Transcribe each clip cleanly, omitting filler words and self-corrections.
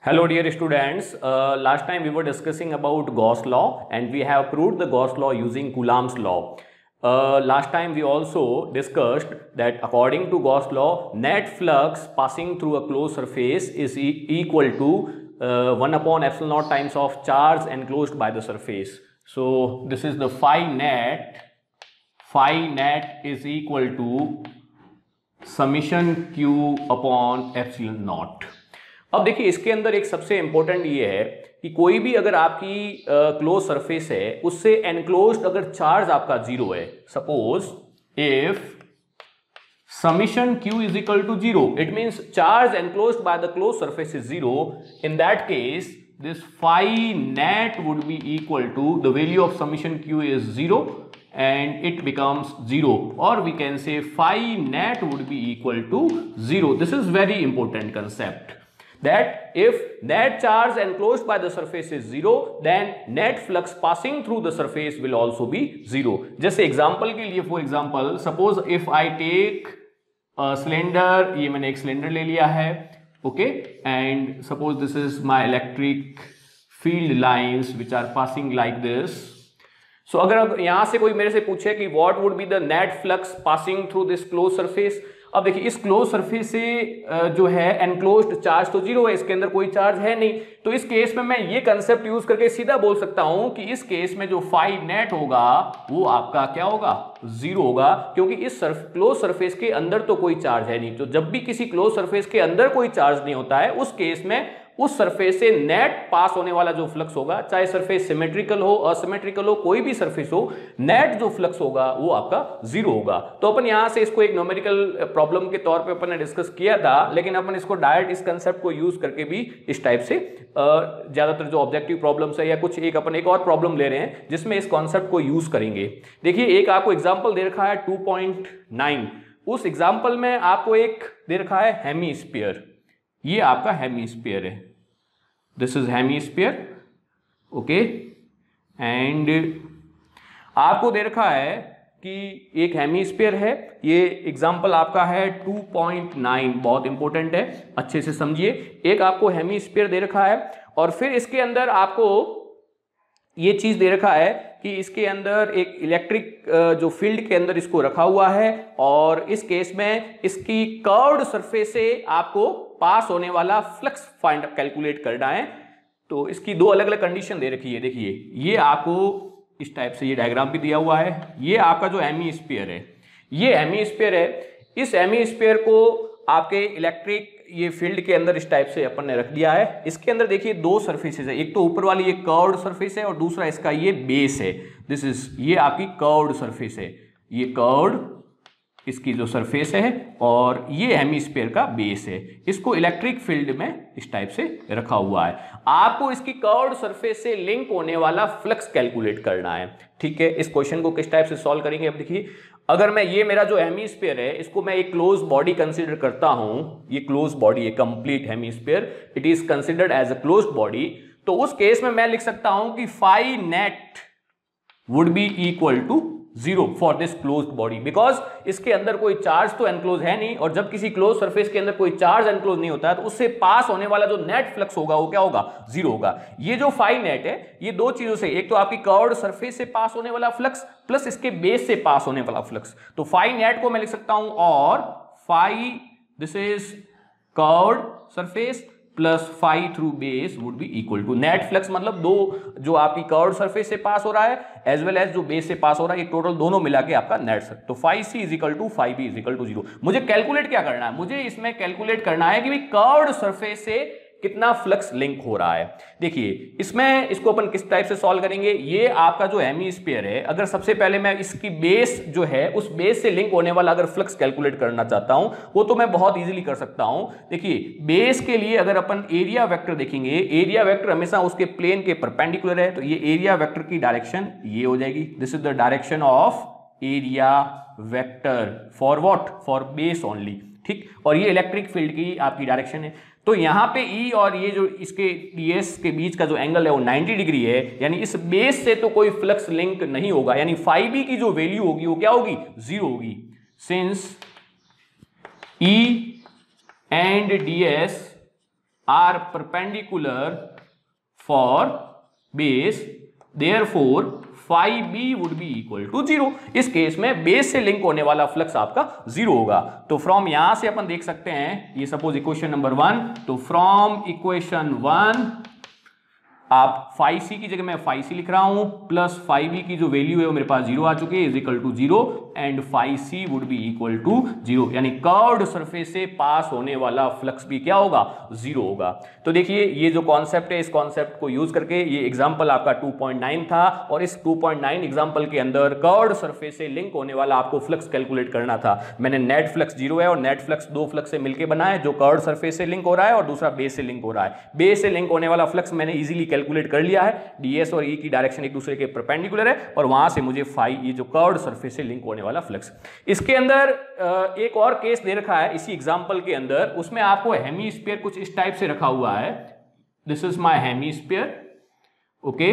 Hello dear students, last time we were discussing about Gauss law and we have proved the Gauss law using Coulomb's law. Last time we also discussed that according to Gauss law, net flux passing through a closed surface is equal to 1 upon epsilon naught times of charge enclosed by the surface. So this is the phi net is equal to summation q upon epsilon naught. अब देखिए इसके अंदर एक सबसे important ये है कि कोई भी अगर आपकी क्लोज सरफेस है उससे एनक्लोज्ड अगर चार्ज आपका जीरो है, suppose if summation q is equal to zero, it means charge enclosed by the close surface is zero. In that case this phi net would be equal to the value of summation q is zero and it becomes zero, or we can say phi net would be equal to zero. This is very important concept. That if net charge enclosed by the surface is zero, then net flux passing through the surface will also be zero. जैसे example के लिए, for example suppose if I take cylinder, ये मैंने एक cylinder ले लिया है, okay, and suppose this is my electric field lines which are passing like this. So अगर यहां से कोई मेरे से पूछे कि what would be the net flux passing through this close surface, अब देखिए इस क्लोज सरफेस से जो है एनक्लोज्ड चार्ज तो जीरो है, इसके अंदर कोई चार्ज है नहीं. तो इस केस में मैं ये कंसेप्ट यूज करके सीधा बोल सकता हूं कि इस केस में जो फाई नेट होगा वो आपका क्या होगा, जीरो होगा, क्योंकि इस क्लोज सरफेस के अंदर तो कोई चार्ज है नहीं. तो जब भी किसी क्लोज सरफेस के अंदर कोई चार्ज नहीं होता है, उस केस में उस सरफेस से नेट पास होने वाला जो फ्लक्स होगा, चाहे सरफेस सिमेट्रिकल हो, असिमेट्रिकल हो, कोई भी सरफेस हो, नेट जो फ्लक्स होगा वो आपका जीरो होगा. तो अपन यहां से इसको एक न्यूमेरिकल प्रॉब्लम के तौर पे अपन ने डिस्कस किया था, लेकिन अपन इसको डायरेक्ट इस कंसेप्ट को यूज करके भी इस टाइप से ज्यादातर जो ऑब्जेक्टिव प्रॉब्लम्स है या कुछ एक अपन एक और प्रॉब्लम ले रहे हैं जिसमें इस कॉन्सेप्ट को यूज करेंगे. देखिए एक आपको एग्जाम्पल दे रखा है 2.9. उस एग्जाम्पल में आपको एक दे रखा है हेमीस्फीयर. ये आपका हेमीस्फीयर है, this is hemisphere, okay, and आपको दे रखा है कि एक हेमीस्फीयर है. ये एग्जाम्पल आपका है 2.9, बहुत इंपॉर्टेंट है, अच्छे से समझिए. एक आपको हेमीस्फीयर दे रखा है और फिर इसके अंदर आपको ये चीज दे रखा है कि इसके अंदर एक इलेक्ट्रिक जो फील्ड के अंदर इसको रखा हुआ है, और इस केस में इसकी कर्व्ड सरफेस से आपको पास होने वाला फ्लक्स फाइंड कैलकुलेट करना है. तो इसकी दो अलग अलग कंडीशन दे रखी है. देखिए ये आपको इस टाइप से ये डायग्राम भी दिया हुआ है. ये आपका जो हेमीस्फीयर है, ये हेमीस्फीयर है. इस हेमीस्फीयर को आपके इलेक्ट्रिक ये फील्ड के अंदर इस टाइप से अपन ने रख दिया है. इसके अंदर देखिए दो सरफेसेस है, एक तो ऊपर वाली ये कर्व्ड सरफेस है और दूसरा इसका ये बेस है. दिस इज ये आपकी कर्व्ड सरफेस है, ये कर्व्ड इसकी जो सरफेस है और ये हेमीस्फीयर का बेस है. इसको इलेक्ट्रिक फील्ड में इस टाइप से रखा हुआ है. आपको इसकी कर्व्ड सरफेस से लिंक होने वाला फ्लक्स कैलकुलेट करना है. ठीक है, इस क्वेश्चन को किस टाइप से सॉल्व करेंगे. अब देखिए अगर मैं ये मेरा जो हेमीस्फीयर है इसको मैं एक क्लोज बॉडी कंसीडर करता हूं, ये क्लोज बॉडी है, complete hemisphere, it is considered as a closed body. तो उस केस में मैं लिख सकता हूं कि phi net would be equal to zero for this closed body, because इसके अंदर कोई चार्ज तो एनक्लोज है नहीं, और जब किसी क्लोज सरफेस के अंदर कोई चार्ज एनक्लोज नहीं होता है तो उससे पास होने वाला जो नेट फ्लक्स होगा वो क्या होगा, जीरो होगा. ये जो फाई नेट है ये दो चीजों से, एक तो आपकी कर्व्ड सरफेस से पास होने वाला फ्लक्स प्लस इसके बेस से पास होने वाला फ्लक्स. तो फाई नेट को मैं लिख सकता हूं, और phi this is curved surface plus phi through base would be equal to net flux, मतलब दो जो आपकी कर्व्ड सरफेस से पास हो रहा है एज वेल एज जो बेस से पास हो रहा है, ये टोटल दोनों मिला के आपका नेट. तो phi C is equal to phi B is equal to zero. मुझे कैलकुलेट क्या करना है, मुझे इसमें कैलकुलेट करना है कि भाई कर्व्ड सरफेस से कितना फ्लक्स लिंक हो रहा है. देखिए इसमें इसको अपन किस टाइप से सॉल्व करेंगे. ये आपका जो हेमीस्फीयर है, अगर सबसे पहले मैं इसकी बेस जो है उस बेस से लिंक होने वाला अगर फ्लक्स कैलकुलेट करना चाहता हूं, वो तो मैं बहुत इजीली कर सकता हूं. देखिए बेस के लिए अगर अपन एरिया वेक्टर देखेंगे, एरिया वेक्टर हमेशा उसके प्लेन के परपेंडिकुलर है, तो ये एरिया वेक्टर की डायरेक्शन ये हो जाएगी. This is the direction of area vector for what, for base only. ठीक, और ये इलेक्ट्रिक फील्ड की आपकी डायरेक्शन है. तो यहां पे ई और ये जो इसके डीएस के बीच का जो एंगल है वो 90 डिग्री है, यानी इस बेस से तो कोई फ्लक्स लिंक नहीं होगा, यानी फाई बी की जो वैल्यू होगी वो क्या होगी, जीरो होगी. Since E and DS are perpendicular for base, therefore phi b would be equal to 0। इस केस में बेस से लिंक होने वाला फ्लक्स आपका 0 होगा। तो फ्रॉम यहां से अपन देख सकते हैं, ये सपोज इक्वेशन नंबर 1, तो फ्रॉम इक्वेशन 1 आप phi c की जगह मैं phi c लिख रहा हूं, प्लस phi b की जो वैल्यू है वो मेरे पास 0 आ चुकी है, is equal to 0 and phi c would be equal to 0, यानी कर्व्ड सरफेस से पास होने वाला फ्लक्स भी क्या होगा, 0 होगा। तो देखिए ये जो कॉन्सेप्ट है, इस कॉन्सेप्ट को यूज करके ये एग्जांपल आपका 2.9 था, और इस 2.9 एग्जांपल के अंदर कर्व्ड सरफेस से लिंक होने वाला आपको फ्लक्स कैलकुलेट करना था। मैंने नेट फ्लक्स 0 है और नेट फ्लक्स दो फ्लक्स से मिलकर बना है, जो कर्व्ड सरफेस से लिंक हो रहा है और दूसरा बेस से लिंक हो रहा है। बेस से लिंक होने वाला फ्लक्स मैंने इजीली कैलकुलेट कर लिया है, ds और e की डायरेक्शन एक दूसरे के परपेंडिकुलर है, और वहां से मुझे फाई, ये जो कर्व्ड सरफेस से लिंक होने वाला फ्लक्स। इसके अंदर एक और केस दे रखा है इसी एग्जांपल के अंदर, उसमें आपको हेमीस्फीयर कुछ इस टाइप से रखा हुआ है, this is my hemisphere, okay,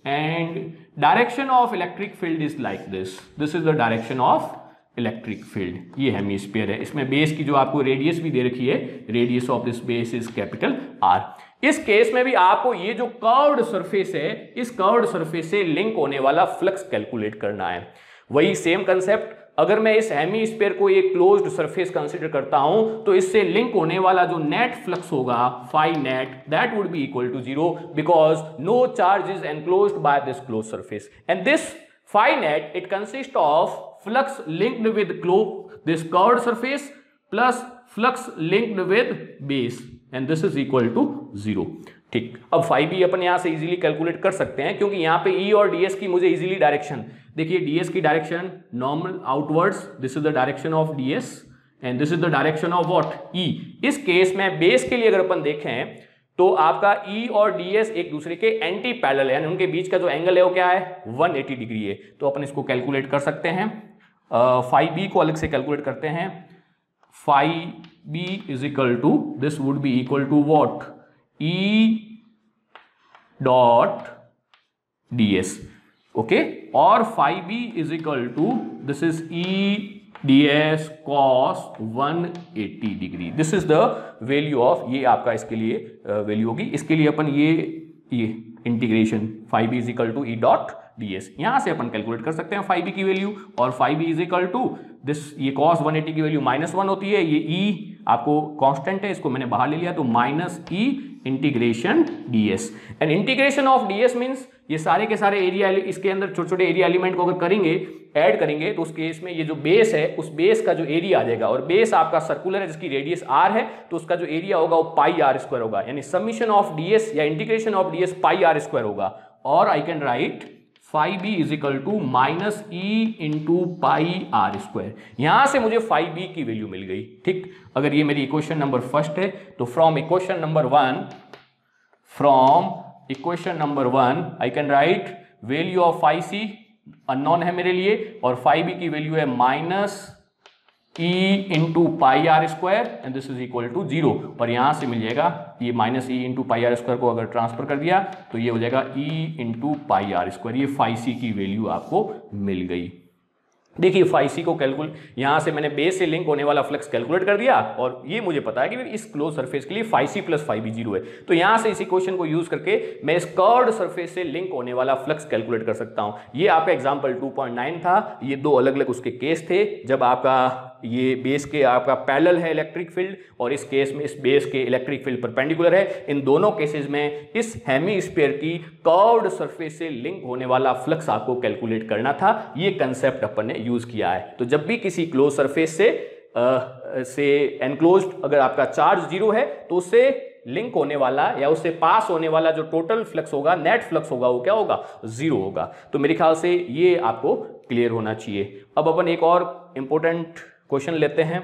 and direction of electric field is like this, this is the direction of electric field, ये हेमीस्फीयर है। इसमें बेस की जो आपको रेडियस भी दे रखी है, radius of this base is capital R। इस केस में भी आपको ये जो कर्व्ड सरफेस है, इस कर्व्ड सरफेस से लिंक होने वाला फ्लक्स कैलकुलेट करना है। वही सेम कंसेप्ट, अगर मैं इस हेमीस्फीयर को एक क्लोज्ड सरफेस कंसीडर करता हूं, तो इससे लिंक होने वाला जो नेट फ्लक्स होगा phi net, that would be equal to 0 because no charge is enclosed by this closed surface, and this phi net it consist of flux linked with this curved surface plus flux linked with base, and this is equal to 0। ठीक, अब phi b अपन यहां से easily calculate कर सकते हैं, क्योंकि यहां पे e और ds की मुझे इजीली डायरेक्शन, देखिए ds की direction normal outwards, this is the direction of ds and this is the direction of what, e। इस केस में बेस के लिए अगर अपन देखें तो आपका E और DS एक दूसरे के एंटी पैरेलल है, यानी उनके बीच का जो एंगल है वो क्या है, 180 डिग्री है। तो अपन इसको कैलकुलेट कर सकते हैं, फाई बी को अलग से कैलकुलेट करते हैं, phi B is equal to, this would be equal to what, E dot DS, okay, और phi B is equal to, this is E ds cos 180 degree, this is the value of, ये आपका इसके लिए value होगी। इसके लिए अपन ये integration phi B is equal to E dot ds, यहां से अपन कैलकुलेट कर सकते हैं फाई बी की वैल्यू, और phi B is equal to this, ये cos 180 की वैल्यू -1 होती है, ये e आपको कांस्टेंट है, इसको मैंने बाहर ले लिया, तो -e integration ds, and integration of ds means ये सारे के सारे एरिया, इसके अंदर छोटे छोटे एरिया एलिमेंट को अगर करेंगे, ऐड करेंगे, तो उस केस में ये जो बेस है, उस बेस का जो एरिया आ जाएगा, और बेस आपका सर्कुलर है जिसकी रेडियस r है, तो उसका जो एरिया होगा वो पाई r स्क्वायर होगा, यानी समीशन ऑफ ds या integration of ds pi r square होगा। और I can write phi B is equal to -e into pi r square, यहां से मुझे फाई बी की वैल्यू मिल गई। ठीक, अगर ये मेरी इक्वेशन नंबर फर्स्ट है, तो from equation number 1 I can write value of phi C unknown है मेरे लिए, और फाई बी की वैल्यू है -e into pi R square, and this is equal to 0, और यहां से मिल जाएगा ये -e into pi R square को अगर ट्रांसफर कर दिया तो ये हो जाएगा e into pi R square, ये फाई सी की वैल्यू आपको मिल गई। देखिए फाई सी को कैलकुलेट, यहां से मैंने बेस से लिंक होने वाला फ्लक्स कैलकुलेट कर दिया, और ये मुझे पता है कि इस क्लोज सरफेस के लिए phi C plus phi B 0 है, तो यहां से इस इक्वेशन को यूज करके मैं इस कर्व्ड सरफेस से लिंक होने वाला फ्लक्स कैलकुलेट कर सकता हूं। ये आपका एग्जांपल 2.9 था, ये दो अलग अलग उसके केस थे, जब आपका ये बेस के आपका पैरेलल है इलेक्ट्रिक फील्ड, और इस केस में इस बेस के इलेक्ट्रिक फील्ड परपेंडिकुलर है। इन दोनों केसेस में इस हेमीस्फीयर की कर्व्ड सरफेस से लिंक होने वाला फ्लक्स आपको कैलकुलेट करना था, ये कंसेप्ट अपन ने यूज किया है। तो जब भी किसी क्लोज सरफेस से एनक्लोज्ड अगर आपका चार्ज 0 है, तो उससे लिंक होने वाला या उससे पास होने वाला जो टोटल फ्लक्स होगा, नेट फ्लक्स होगा, वो क्या होगा, 0 होगा। तो मेरे ख्याल से ये आपको क्लियर होना चाहिए। अब अपन एक और इंपॉर्टेंट क्वेश्चन लेते हैं।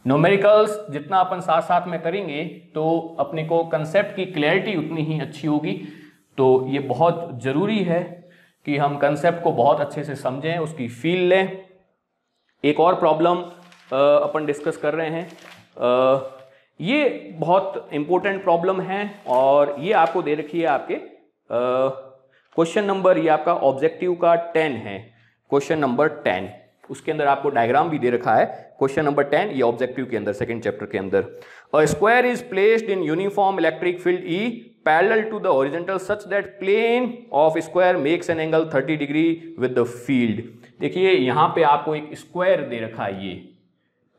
न्यूमेरिकल्स जितना अपन साथ साथ में करेंगे तो अपने को कंसेप्ट की क्लैरिटी उतनी ही अच्छी होगी, तो ये बहुत ज़रूरी है कि हम कंसेप्ट को बहुत अच्छे से समझें, उसकी फील लें। एक और प्रॉब्लम अपन डिस्कस कर रहे हैं, ये बहुत इंपॉर्टेंट प्रॉब्लम है, और ये आपको दे रखी है आपके क्वेश्चन नंबर, ये आपका ऑब्जेक्टिव का 10 है, क्वेश्चन नंबर 10। उसके अंदर आपको डायग्राम भी दे रखा है क्वेश्चन नंबर 10, ये ऑब्जेक्टिव के अंदर सेकंड चैप्टर के अंदर। A square is placed in uniform electric field E parallel to the horizontal such that plane of square makes an angle 30 degree with the field. देखिए यहाँ पे आपको एक स्क्वायर दे रखा है,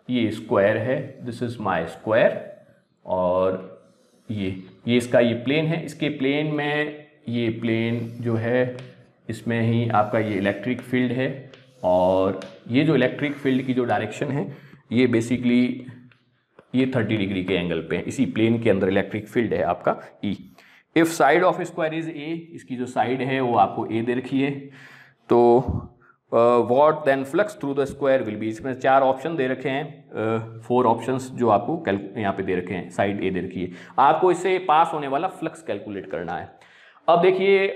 ये स्क्वायर है, दिस इज माय स्क्वायर, और ये इसका ये प्लेन है, इसके प्लेन में ये प्लेन जो है इसमें ही आपका ये इलेक्ट्रिक फील्ड है, और ये जो इलेक्ट्रिक फील्ड की जो डायरेक्शन है ये बेसिकली ये 30 डिग्री के एंगल पे है, इसी प्लेन के अंदर इलेक्ट्रिक फील्ड है आपका E। If side of square is A, इसकी जो साइड है वो आपको A दे रखी है, तो what then flux through the square will be, इसमें 4 ऑप्शन दे रखे हैं, 4 ऑप्शंस जो आपको यहाँ पे दे रखे हैं, साइड A दे रखी है, आपको इससे पास होने वाला फ्लक्स कैलकुलेट करना है। अब देखिए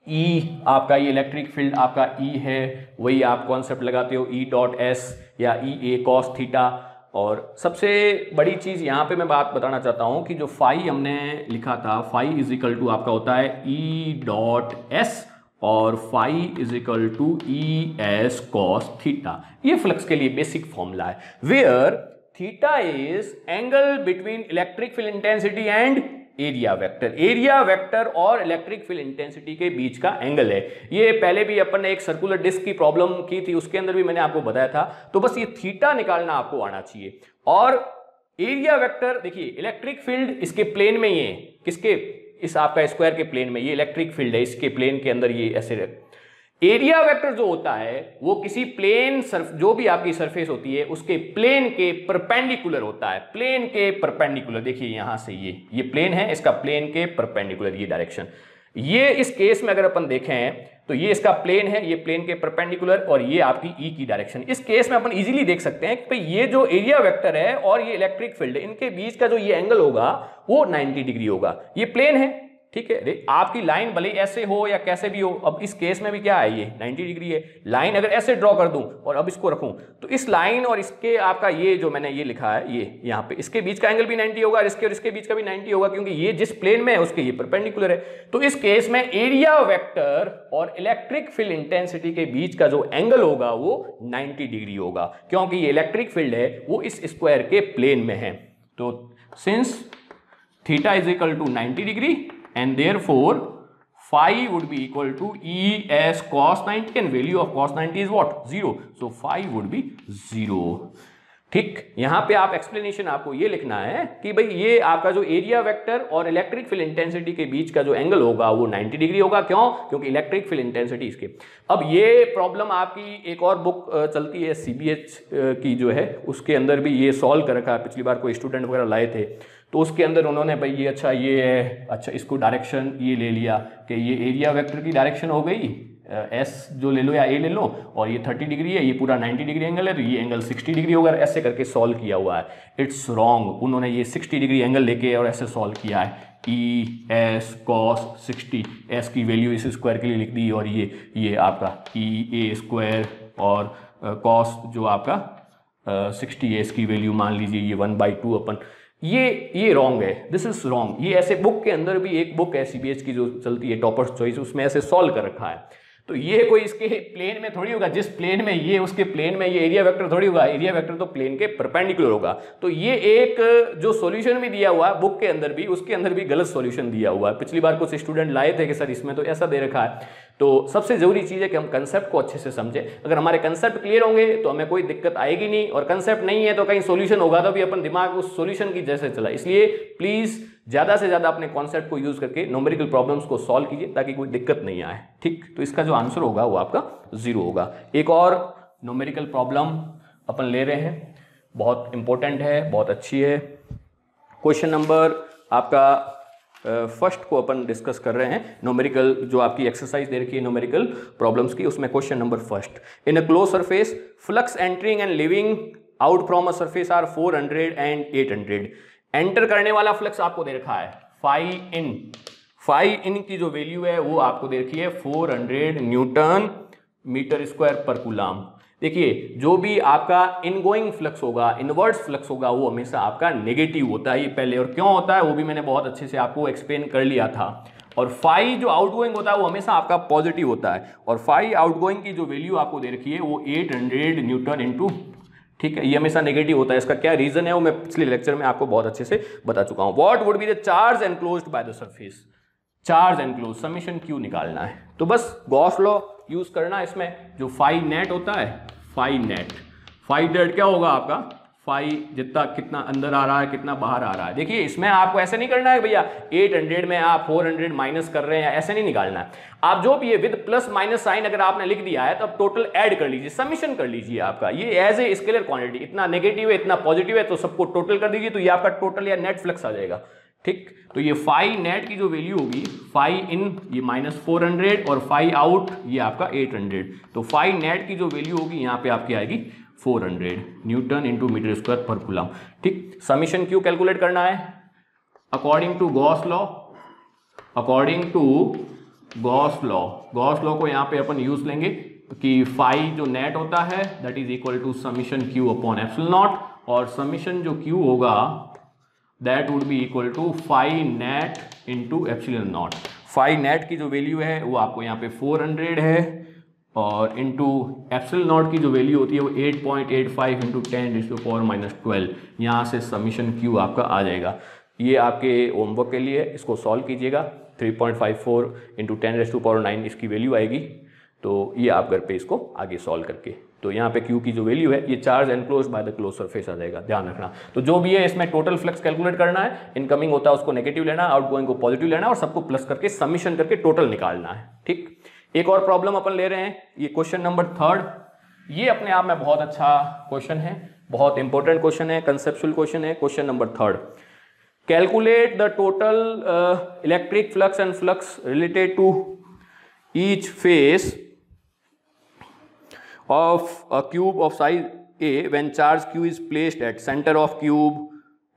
E आपका ये इलेक्ट्रिक फील्ड आपका E है, वही आप कॉन्सेप्ट लगाते हो E डॉट S या E A cos थीटा। और सबसे बड़ी चीज़ यहाँ पे मैं बात बताना चाहता हूँ कि जो फाई हमने लिखा था, फाई इज इक्वल टू आपका होता है E डॉट S और phi is equal to ES cos theta, ये फ्लक्स के लिए बेसिक फॉर्मूला है, where theta is angle between electric field intensity and area vector. Area vector और इलेक्ट्रिक फील्ड इंटेंसिटी के बीच का एंगल है। ये पहले भी अपन ने एक सर्कुलर डिस्क की प्रॉब्लम की थी, उसके अंदर भी मैंने आपको बताया था। तो बस ये थीटा निकालना आपको आना चाहिए। और एरिया वेक्टर देखिए, इलेक्ट्रिक फील्ड इसके प्लेन में ही है, किसके, इस आपका स्क्वायर के प्लेन में ये इलेक्ट्रिक फील्ड है, इसके प्लेन के अंदर ये ऐसे। एरिया वेक्टर जो होता है वो किसी प्लेन जो भी आपकी सरफेस होती है उसके प्लेन के परपेंडिकुलर होता है, प्लेन के परपेंडिकुलर। देखिए यहां से ये प्लेन है, इसका प्लेन के परपेंडिकुलर ये डायरेक्शन। ये इस केस में अगर अपन देखें तो ये इसका प्लेन है, ये प्लेन के परपेंडिकुलर, और ये आपकी E की डायरेक्शन। इस केस में अपन इजीली देख सकते हैं कि ये जो एरिया वेक्टर है और ये इलेक्ट्रिक फील्ड है, इनके बीच का जो ये एंगल होगा वो 90 डिग्री होगा। ये प्लेन है, ठीक है, आपकी लाइन भले ऐसे हो या कैसे भी हो, अब इस केस में भी क्या है, ये 90 डिग्री है। लाइन अगर ऐसे ड्रॉ कर दूं और अब इसको रखूं तो इस लाइन और इसके आपका ये जो मैंने ये लिखा है, ये यहाँ पे इसके बीच का एंगल भी 90 होगा, इसके और इसके बीच का भी 90 होगा, क्योंकि ये जिस प्लेन में है उसके ये परपेंडिकुलर है। तो इस केस में एरिया वेक्टर और इलेक्ट्रिक फील्ड इंटेंसिटी के बीच का जो एंगल होगा वो 90 डिग्री होगा, क्योंकि ये इलेक्ट्रिक फील्ड है वो इस स्क्वायर के प्लेन में है। तो since theta is equal to 90 degree and therefore phi would be equal to ES cos 90 and value of cos 90 is what? 0. So phi would be 0. ठीक, यहां पे आप एक्सप्लेनेशन आपको ये लिखना है कि भाई ये आपका जो एरिया वेक्टर और इलेक्ट्रिक फील्ड इंटेंसिटी के बीच का जो एंगल होगा वो 90 डिग्री होगा। क्यों? क्योंकि इलेक्ट्रिक फील्ड इंटेंसिटी इसके। अब ये प्रॉब्लम आपकी एक और बुक चलती है CBH की जो है, उसके अंदर भी ये सॉल्व कर रखा है। पिछली बार कोई स्टूडेंट वगैरह लाए थे तो उसके अंदर उन्होंने भाई ये अच्छा ये है, अच्छा इसको डायरेक्शन ये ले लिया कि ये एरिया वेक्टर की डायरेक्शन हो गई, S जो ले लो या A ले लो, और ये 30 डिग्री है, ये पूरा 90 डिग्री एंगल है, तो ये एंगल 60 डिग्री होगा। ऐसे करके सॉल्व किया हुआ है। इट्स रॉन्ग, उन्होंने ये 60 डिग्री एंगल लेके और ऐसे सॉल्व किया है। ES cos 60, S की वैल्यू इस स्क्वायर के लिए लिख दी, और ये आपका EA स्क्वायर और cos जो आपका 60 है, इसकी वैल्यू मान लीजिए ये 1/2 अपन, ये रॉन्ग है, दिस इज रॉन्ग। ये ऐसे बुक के अंदर भी एक बुक है CBH की जो चलती है टॉपर्स चॉइस, उसमें ऐसे सॉल्व कर रखा है। तो ये कोई इसके प्लेन में थोड़ी होगा, जिस प्लेन में ये उसके प्लेन में ये एरिया वेक्टर थोड़ी होगा, एरिया वेक्टर तो प्लेन के परपेंडिकुलर होगा। तो ये एक जो सॉल्यूशन भी दिया हुआ है बुक के अंदर भी, उसके अंदर भी गलत सॉल्यूशन दिया हुआ है। पिछली बार कुछ स्टूडेंट लाए थे कि सर इसमें तो ऐसा दे रखा है। तो सबसे जरूरी चीज़ है कि हम कंसेप्ट को अच्छे से समझें। अगर हमारे कंसेप्ट क्लियर होंगे तो हमें कोई दिक्कत आएगी नहीं, और कंसेप्ट नहीं है तो कहीं सॉल्यूशन होगा तो भी अपन दिमाग उस सॉल्यूशन की जैसे चला। इसलिए प्लीज़ ज़्यादा से ज़्यादा अपने कॉन्सेप्ट को यूज़ करके न्यूमेरिकल प्रॉब्लम्स को सॉल्व कीजिए ताकि कोई दिक्कत नहीं आए। ठीक, तो इसका जो आंसर होगा वो आपका 0 होगा। एक और न्यूमेरिकल प्रॉब्लम अपन ले रहे हैं, बहुत इंपॉर्टेंट है, बहुत अच्छी है। क्वेश्चन नंबर आपका फर्स्ट को अपन डिस्कस कर रहे हैं। न्यूमेरिकल जो आपकी एक्सरसाइज दे रखी है न्यूमेरिकल प्रॉब्लम्स की, उसमें question number first, in a close surface flux entering and leaving out from a surface are 400 and 800। Enter करने वाला फ्लक्स आपको दे रखा है फाई इन की जो वैल्यू है वो आपको दे रखी है 400 न्यूटन मीटर स्क्वायर पर कूलम। देखिए, जो भी आपका इनगोइंग फ्लक्स होगा, इनवर्स फ्लक्स होगा, वो हमेशा आपका नेगेटिव होता है। ये पहले और क्यों होता है वो भी मैंने बहुत अच्छे से आपको एक्सप्लेन कर लिया था। और फाई जो आउटगोइंग होता है वो हमेशा आपका पॉजिटिव होता है, और फाई आउटगोइंग की जो वैल्यू आपको दे रखी है वो 800 न्यूटन इंटू, ठीक है, ये हमेशा नेगेटिव होता है। इसका क्या रीजन है वो मैं पिछले लेक्चर में आपको बहुत अच्छे से बता चुका हूं। What would be the charge enclosed by the surface, charge enclose summation Q निकालना है। तो बस गॉस लॉ यूज करना है इसमें। जो फाई नेट होता है, फाई नेट क्या होगा आपका, फाई जितना कितना अंदर आ रहा है कितना बाहर आ रहा है। देखिए इसमें आपको ऐसे नहीं करना है भैया 800 में आप 400 माइनस कर रहे हैं, ऐसे नहीं निकालना है। आप जो भी ये विद प्लस माइनस साइन अगर आपने लिख दिया है तो अब टोटल ऐड कर लीजिए, समीशन कर लीजिए आपका। ये एज ए स्केलर क्वांटिटी, इतना नेगेटिव है इतना पॉजिटिव है तो सबको टोटल कर दीजिए, तो ये आपका टोटल या नेट फ्लक्स आ जाएगा। ठीक, तो ये फाई नेट की जो वैल्यू होगी, फाई इन ये -400 और फाई आउट ये आपका 800, तो फाई नेट की जो वैल्यू होगी यहाँ पे आपकी आएगी 400 न्यूटन इंटू मीटर स्क्वायर पर कूलम। ठीक, समीशन क्यू कैलकुलेट करना है according to Gauss law, according to Gauss law. Gauss law को यहाँ पे अपन यूज लेंगे कि फाई जो नेट होता है that is equal to summation Q upon epsilon naught, और समीशन जो क्यू होगा that would be equal to phi net into epsilon naught. Phi net की जो वैल्यू है वो आपको यहाँ पे 400 है, और इंटू एप्सिलॉन नॉट की जो वैल्यू होती है वो 8.85 इंटू 10⁻⁻12, यहाँ से समीशन क्यू आपका आ जाएगा। ये आपके होमवर्क के लिए इसको सॉल्व कीजिएगा, 3.54 इंटू 10⁻9 इसकी वैल्यू आएगी। तो ये आप घर पे इसको आगे सॉल्व करके, तो यहाँ पे Q की जो वैल्यू है ये charge enclose by the close surface आ जाएगा, ध्यान रखना। तो जो भी है इसमें टोटल फ्लक्स कैलकुलेट करना है, इनकमिंग होता है उसको नेगेटिव लेना, आउटगोइंग को पॉजिटिव लेना और सबको प्लस करके समीशन करके टोटल निकालना है। ठीक, एक और प्रॉब्लम अपन ले रहे हैं, ये क्वेश्चन नंबर 3। ये अपने आप में बहुत अच्छा क्वेश्चन है, बहुत इंपॉर्टेंट क्वेश्चन है, कंसेप्चुअल क्वेश्चन है। Question number 3, calculate the total electric flux and flux related to each face of a cube of size A when charge Q is placed at center of cube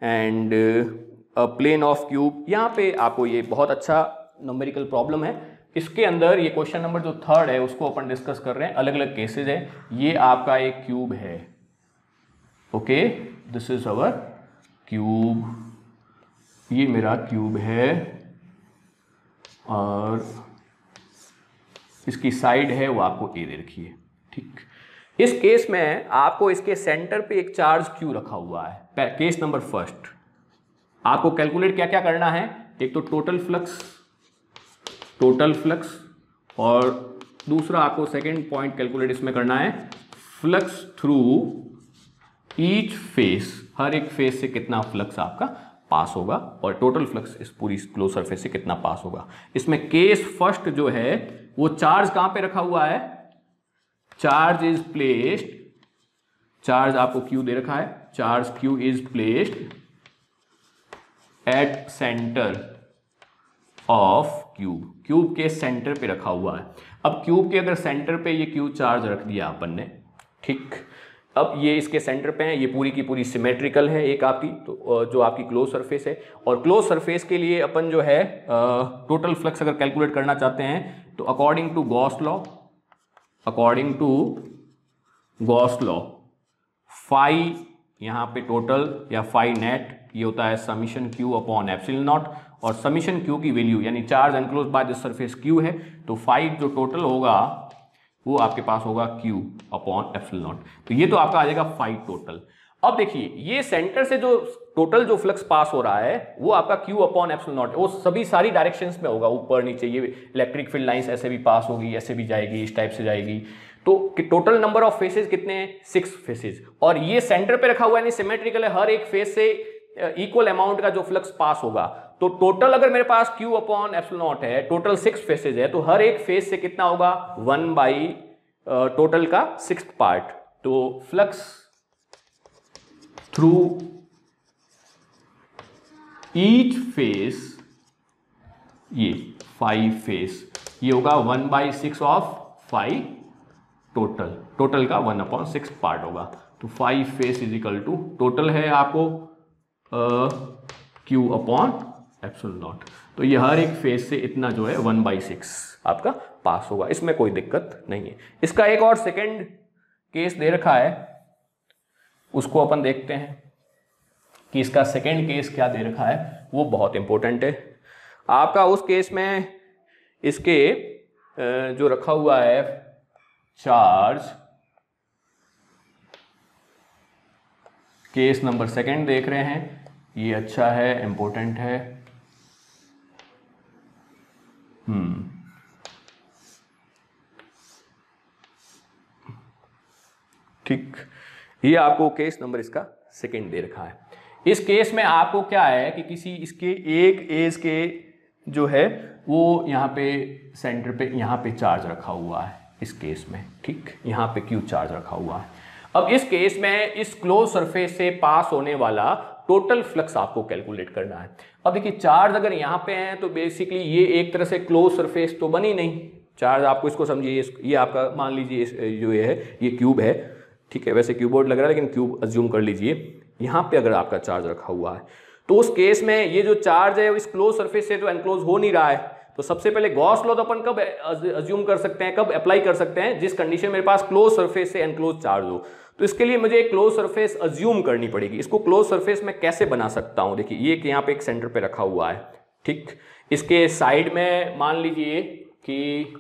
and a plane of cube। यहाँ पे आपको ये बहुत अच्छा numerical problem है। इसके अंदर ये क्वेश्चन नंबर जो 3 है उसको अपन डिस्कस कर रहे हैं, अलग अलग केसेस है। ये आपका एक क्यूब है, okay, this is our cube, ये मेरा क्यूब है और इसकी साइड है वो आपको ए दे रखी है। ठीक, इस केस में आपको इसके सेंटर पे एक चार्ज क्यू रखा हुआ है। केस नंबर 1 आपको कैलकुलेट क्या क्या करना है, एक तो टोटल फ्लक्स, और दूसरा आपको सेकंड पॉइंट कैलकुलेट इसमें करना है फ्लक्स थ्रू ईच फेस, हर एक फेस से कितना फ्लक्स आपका पास होगा, और टोटल फ्लक्स इस पूरी क्लोज सरफेस से कितना पास होगा। इसमें केस फर्स्ट जो है वो चार्ज कहां पे रखा हुआ है, चार्ज इज प्लेस्ड, चार्ज आपको क्यू दे रखा है, charge Q is placed at centre of cube, cube के सेंटर पे रखा हुआ है। अब क्यूब के अगर सेंटर पे ये क्यू चार्ज रख दिया अपन ने, ठीक, अब ये इसके सेंटर पे है, ये पूरी की पूरी सिमेट्रिकल है एक आपकी, तो जो आपकी क्लोज सरफेस है, और क्लोज सरफेस के लिए अपन जो है टोटल फ्लक्स अगर कैलकुलेट करना चाहते हैं तो according to Gauss law phi यहाँ पे टोटल या फाई नेट ये होता है summation Q upon epsilon naught, और समीशन क्यू की वैल्यू यानी charge enclose by this surface Q है, तो फाई जो टोटल होगा वो आपके पास होगा क्यू अपॉन एप्सिलॉन नॉट, तो ये तो आपका आ जाएगा फाई टोटल। अब देखिए ये सेंटर से जो टोटल जो फ्लक्स पास हो रहा है वो आपका क्यू अपॉन एप्सिलॉन नॉट, वो सभी सारी डायरेक्शंस में होगा, ऊपर नीचे, ये इलेक्ट्रिक फील्ड लाइंस ऐसे भी पास होगी, ऐसे भी जाएगी, इस टाइप से जाएगी। तो टोटल नंबर ऑफ फेसेस कितने हैं, 6 फेसेस, और ये सेंटर पे रखा हुआ है, सिमेट्रिकल है, हर एक फेस से इक्वल अमाउंट का जो फ्लक्स पास होगा। तो टोटल अगर मेरे पास क्यू अपॉन एप्सिलॉन नॉट है, टोटल 6 फेसेस है, तो हर एक फेस से कितना होगा 1 बाई टोटल का 6th पार्ट, तो फ्लक्स थ्रू ईच फेस, ये 5 फेस, ये होगा 1/6 ऑफ 5 टोटल का 1/6 पार्ट होगा, तो 5 face is equal to total है आपको क्यू अपॉन एप्सिलॉन नॉट, तो ये हर एक फेस से इतना जो है 1/6 आपका पास होगा, इसमें कोई दिक्कत नहीं है। इसका एक और सेकंड केस दे रखा है, उसको अपन देखते हैं कि इसका सेकंड केस क्या दे रखा है, वो बहुत इंपॉर्टेंट है। आपका उस केस में इसके जो रखा हुआ है चार्ज, केस नंबर सेकंड देख रहे हैं, ये अच्छा है, इंपॉर्टेंट है। ठीक, ये आपको केस नंबर इसका सेकंड दे रखा है। इस केस में आपको क्या है कि किसी इसके एक एज के जो है वो यहाँ पे सेंटर पे यहाँ पे चार्ज रखा हुआ है इस केस में, ठीक, यहाँ पे क्यू चार्ज रखा हुआ है। अब इस केस में इस क्लोज सरफेस से पास होने वाला टोटल फ्लक्स आपको कैलकुलेट करना है। अब देखिए चार्ज अगर यहाँ पे है तो बेसिकली ये एक तरह से क्लोज सरफेस तो बनी नहीं, चार्ज आपको इसको समझिए, ये आपका मान लीजिए जो ये है ये क्यूब है, ठीक है, वैसे क्यूबोर्ड लग रहा है लेकिन क्यूब अज्यूम कर लीजिए। यहाँ पे अगर आपका चार्ज रखा हुआ है तो उस केस में ये जो चार्ज है इस क्लोज सरफेस से तो एनक्लोज हो नहीं रहा है, तो सबसे पहले गॉस लॉ तो अपन कब अज्यूम कर सकते हैं, कब अप्लाई कर सकते हैं, जिस कंडीशन मेरे पास क्लोज सरफेस से एनक्लोज चार्ज हो। तो इसके लिए मुझे एक क्लोज सरफेस अज्यूम करनी पड़ेगी। इसको क्लोज सरफेस में कैसे बना सकता हूं, देखिए ये यहाँ पे एक सेंटर पे रखा हुआ है, ठीक, इसके साइड में मान लीजिए कि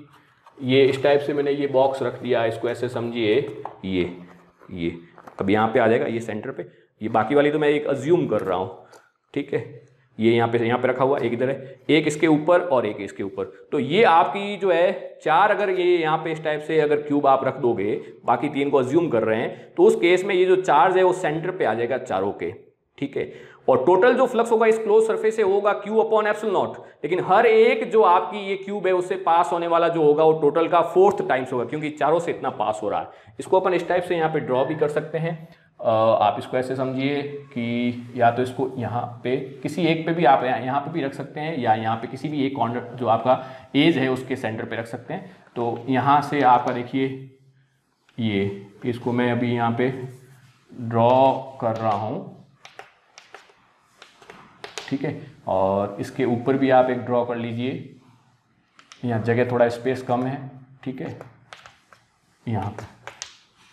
ये इस टाइप से मैंने ये बॉक्स रख दिया, इसको ऐसे समझिए, ये अब यहाँ पे आ जाएगा ये सेंटर पे, ये बाकी वाली तो मैं एक अज्यूम कर रहा हूँ, ठीक है, ये यहाँ पे रखा हुआ, एक इधर है, एक इसके ऊपर और एक इसके ऊपर। तो ये आपकी जो है चार, अगर ये यहाँ पे इस टाइप से अगर क्यूब आप रख दोगे, बाकी तीन को अज्यूम कर रहे हैं, तो उस केस में ये जो चार्ज है वो सेंटर पे आ जाएगा चारों के, ठीक है। और टोटल जो फ्लक्स होगा इस क्लोज सरफेस से होगा Q अपॉन एप्सिलॉन नॉट, लेकिन हर एक जो आपकी ये क्यूब है उससे पास होने वाला जो होगा वो टोटल का 4th टाइम्स होगा, क्योंकि चारों से इतना पास हो रहा है। इसको अपन इस टाइप से यहाँ पे ड्रॉ भी कर सकते हैं। आप इसको ऐसे समझिए कि या तो इसको यहाँ पे किसी एक पे भी आप यहाँ पे भी रख सकते हैं, या यहाँ पे किसी भी एक कॉर्नर जो आपका एज है उसके सेंटर पे रख सकते हैं। तो यहाँ से आपका देखिए ये, इसको मैं अभी यहाँ पे ड्रॉ कर रहा हूँ, ठीक है, और इसके ऊपर भी आप एक ड्रॉ कर लीजिए, यहाँ जगह थोड़ा स्पेस कम है, ठीक है, यहाँ पे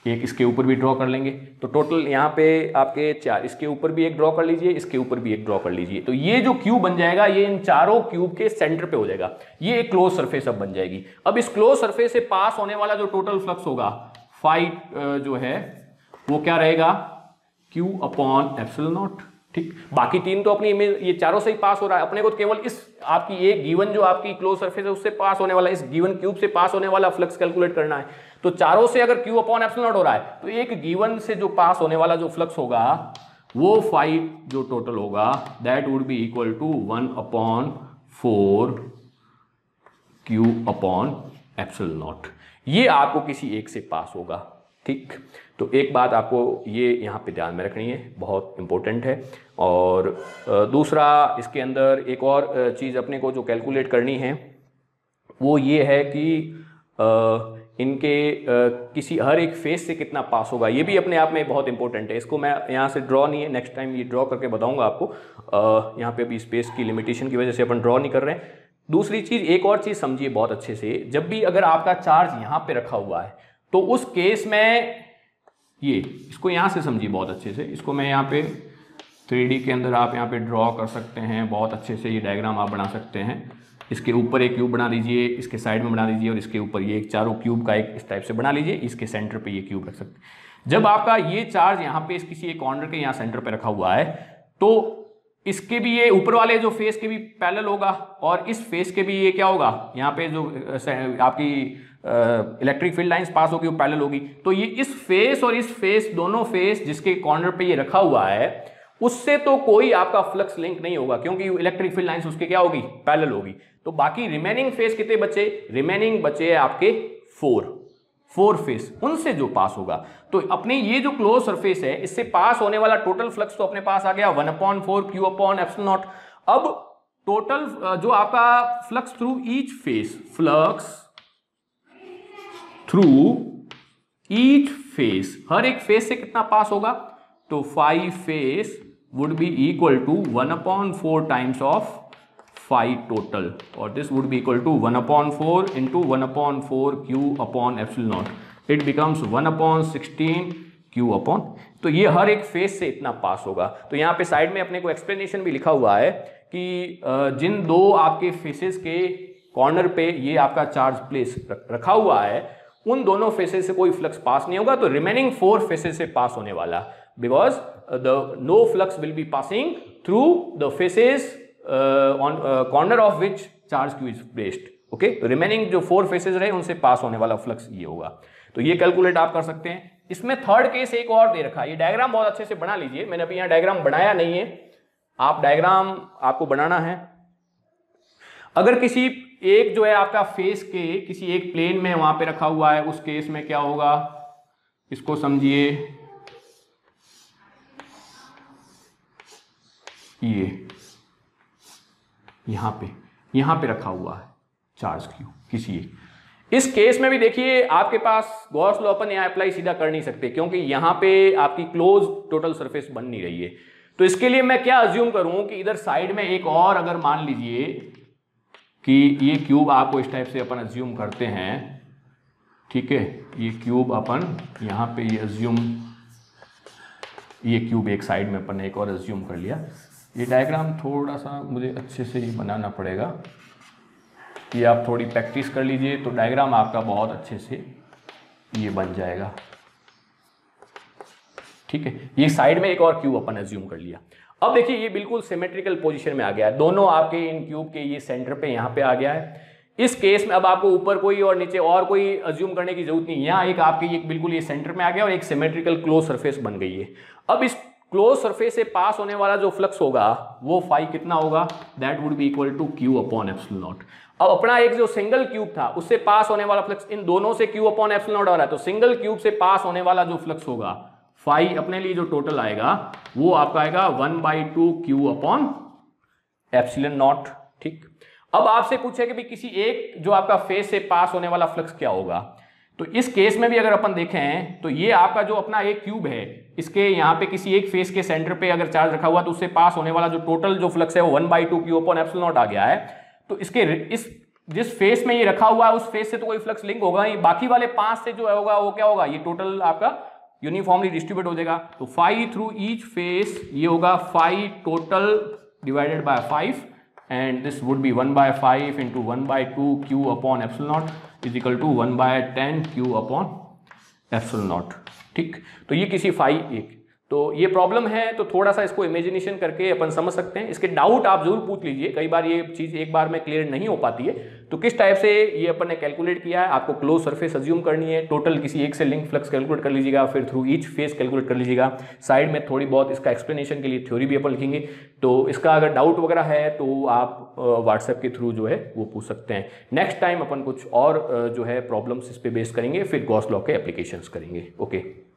एक इसके ऊपर भी ड्रॉ कर लेंगे, तो टोटल यहाँ पे आपके चार, इसके ऊपर भी एक ड्रॉ कर लीजिए, इसके ऊपर भी एक ड्रॉ कर लीजिए। तो ये जो क्यूब बन जाएगा ये इन चारों क्यूब के सेंटर पे हो जाएगा, ये एक क्लोज सरफेस अब बन जाएगी। अब इस क्लोज सरफेस से पास होने वाला जो टोटल फ्लक्स होगा फाई जो है वो क्या रहेगा, Q अपॉन एप्सिलॉन नॉट, ठीक। बाकी तीन तो अपनी इमेज ये चारों से ही पास हो रहा है, अपने को केवल इस आपकी एक गिवन जो आपकी क्लोज सरफेस है उससे पास होने वाला, इस गिवन क्यूब से पास होने वाला फ्लक्स कैलकुलेट करना है। तो चारों से अगर Q अपॉन एप्सिलॉन नॉट हो रहा है तो एक गिवन से जो पास होने वाला जो फ्लक्स होगा वो फाई जो टोटल होगा that would be equal to 1/4 Q upon epsilon naught. ये आपको किसी एक से पास होगा, ठीक। तो एक बात आपको ये यहाँ पे ध्यान में रखनी है, बहुत इंपॉर्टेंट है। और दूसरा इसके अंदर एक और चीज़ अपने को जो कैलकुलेट करनी है वो ये है कि इनके किसी हर एक फेस से कितना पास होगा, ये भी अपने आप में बहुत इंपॉर्टेंट है। इसको मैं यहाँ से ड्रॉ नहीं है, नेक्स्ट टाइम ये ड्रॉ करके बताऊंगा आपको। यहाँ पे अभी स्पेस की लिमिटेशन की वजह से अपन ड्रॉ नहीं कर रहे हैं। दूसरी चीज़, एक और चीज़ समझिए बहुत अच्छे से, जब भी अगर आपका चार्ज यहाँ पे रखा हुआ है तो उस केस में ये, इसको यहाँ से समझिए बहुत अच्छे से, इसको मैं यहाँ पे 3D के अंदर आप यहाँ पे ड्रॉ कर सकते हैं बहुत अच्छे से, ये डायग्राम आप बना सकते हैं। इसके ऊपर एक क्यूब बना दीजिए, इसके साइड में बना दीजिए, और इसके ऊपर ये एक चारों क्यूब का एक इस टाइप से बना लीजिए, इसके सेंटर पे ये क्यूब रख सकते हैं। जब आपका ये चार्ज यहाँ पे इस किसी एक कॉर्नर के यहाँ सेंटर पे रखा हुआ है तो इसके भी ये ऊपर वाले जो फेस के भी पैरेलल होगा और इस फेस के भी ये क्या होगा, यहाँ पे जो आपकी इलेक्ट्रिक फील्ड लाइंस पास होगी वो पैरेलल होगी। तो ये इस फेस और इस फेस, दोनों फेस जिसके कॉर्नर पे ये रखा हुआ है उससे तो कोई आपका फ्लक्स लिंक नहीं होगा, क्योंकि इलेक्ट्रिक फील्ड लाइंस उसके क्या होगी, पैरेलल होगी। तो बाकी रिमेनिंग फेस कितने बचे, रिमेनिंग बचे आपके 4 फेस, उनसे जो पास होगा। तो अपने ये जो क्लोज सरफेस है इससे पास होने वाला टोटल फ्लक्स तो अपने पास आ गया 1/4 Q अपॉन एप्सिलॉन नॉट। अब टोटल जो आपका flux through each face, flux through each face, हर एक फेस से कितना पास होगा, तो 5 face would be equal to 1/4 times of 5 total, और this would be equal to 1/4 into 1/4 Q upon epsilon not, it becomes 1/16 Q upon. तो ये हर एक फेस से इतना पास होगा। तो यहाँ पे साइड में अपने को एक्सप्लेनेशन भी लिखा हुआ है कि जिन दो आपके फेसेस के कॉर्नर पे ये आपका चार्ज प्लेस रखा हुआ है, उन दोनों फेसेस से कोई फ्लक्स पास नहीं होगा, तो रिमेनिंग 4 फेसेस से पास होने वाला, because the no flux will be passing through the faces on corner of which charge Q is placed. Okay, तो रिमेनिंग जो 4 फेसेस रहे उनसे पास होने वाला फ्लक्स ये होगा। तो ये कैलकुलेट आप कर सकते हैं। इसमें थर्ड केस एक और दे रखा है, ये डायग्राम बहुत अच्छे से बना लीजिए, मैंने अभी यहाँ डायग्राम बनाया नहीं है, आप डायग्राम आपको बनाना है। अगर किसी एक जो है आपका फेस के किसी एक प्लेन में वहां पे रखा हुआ है, उस केस में क्या होगा, इसको समझिए, ये यहां पे रखा हुआ है चार्ज क्यू किसी एक। इस केस में भी देखिए आपके पास गॉस लॉ अपन यहां अप्लाई सीधा कर नहीं सकते, क्योंकि यहां पे आपकी क्लोज टोटल सरफेस बन नहीं रही है। तो इसके लिए मैं क्या अज्यूम करूं कि इधर साइड में एक और, अगर मान लीजिए कि ये क्यूब आपको इस टाइप से अपन अज्यूम करते हैं, ठीक है, ये क्यूब अपन यहाँ पे ये अज्यूम, ये क्यूब एक साइड में अपन ने एक और अज्यूम कर लिया। ये डायग्राम थोड़ा सा मुझे अच्छे से ही बनाना पड़ेगा, ये आप थोड़ी प्रैक्टिस कर लीजिए तो डायग्राम आपका बहुत अच्छे से ये बन जाएगा। ठीक है, ये साइड में एक और क्यूब अपन अज्यूम कर लिया। अब देखिए ये बिल्कुल सिमेट्रिकल पोजीशन में आ गया है, दोनों आपके इन क्यूब के ये सेंटर पे यहाँ पे आ गया है। इस केस में अब आपको ऊपर कोई और नीचे और कोई अज्यूम करने की जरूरत नहीं, यहाँ एक आपके ये बिल्कुल ये सेंटर में आ गया और एक सिमेट्रिकल क्लोज सरफेस बन गई है। अब इस क्लोज सरफेस से पास होने वाला जो फ्लक्स होगा वो फाई कितना होगा, that would be equal to Q upon epsilon not. अब अपना एक जो सिंगल क्यूब था उससे पास होने वाला फ्लक्स इन दोनों से क्यू अपॉन एप्सिलॉन नॉट आ रहा है, तो सिंगल क्यूब से पास होने वाला जो फ्लक्स होगा फाई अपने लिए जो टोटल आएगा वो आपका आएगा 1/2 क्यू अपॉन एप्सिलॉन नॉट। ठीक, अब आपसे पूछे कि भी किसी एक जो आपका फेस से पास होने वाला फ्लक्स क्या होगा, तो इस केस में भी अगर अपन देखें तो ये आपका जो अपना एक क्यूब है, इसके यहाँ पे किसी एक फेस के सेंटर पे अगर चार्ज रखा हुआ तो उससे पास होने वाला जो टोटल जो फ्लक्स है वो 1/2 क्यू अपॉन एप्सिलॉन नॉट आ गया है। तो इसके इस जिस फेस में ये रखा हुआ है उस फेस से तो कोई फ्लक्स लिंक होगा ही, बाकी वाले 5 से जो होगा वो क्या होगा, ये टोटल आपका यूनिफॉर्मली डिस्ट्रीब्यूट हो जाएगा। तो फाई थ्रू ईच फेस ये होगा phi total divided by 5 and this would be 1/5 into 1/2 Q upon epsilon naught is equal to 1/10 Q upon epsilon naught. ठीक, तो ये किसी फाई एक, तो ये प्रॉब्लम है तो थोड़ा सा इसको इमेजिनेशन करके अपन समझ सकते हैं। इसके डाउट आप जरूर पूछ लीजिए, कई बार ये चीज़ एक बार में क्लियर नहीं हो पाती है। तो किस टाइप से ये अपन ने कैलकुलेट किया है, आपको क्लोज सरफेस अज्यूम करनी है, टोटल किसी एक से लिंक फ्लक्स कैलकुलेट कर लीजिएगा, फिर थ्रू ईच फेस कैलकुलेट कर लीजिएगा। साइड में थोड़ी बहुत इसका एक्सप्लेनेशन के लिए थ्योरी भी अपन लिखेंगे। तो इसका अगर डाउट वगैरह है तो आप व्हाट्सएप के थ्रू जो है वो पूछ सकते हैं। नेक्स्ट टाइम अपन कुछ और जो है प्रॉब्लम्स इस पर बेस करेंगे, फिर गॉस लॉ के एप्लीकेशंस करेंगे। ओके।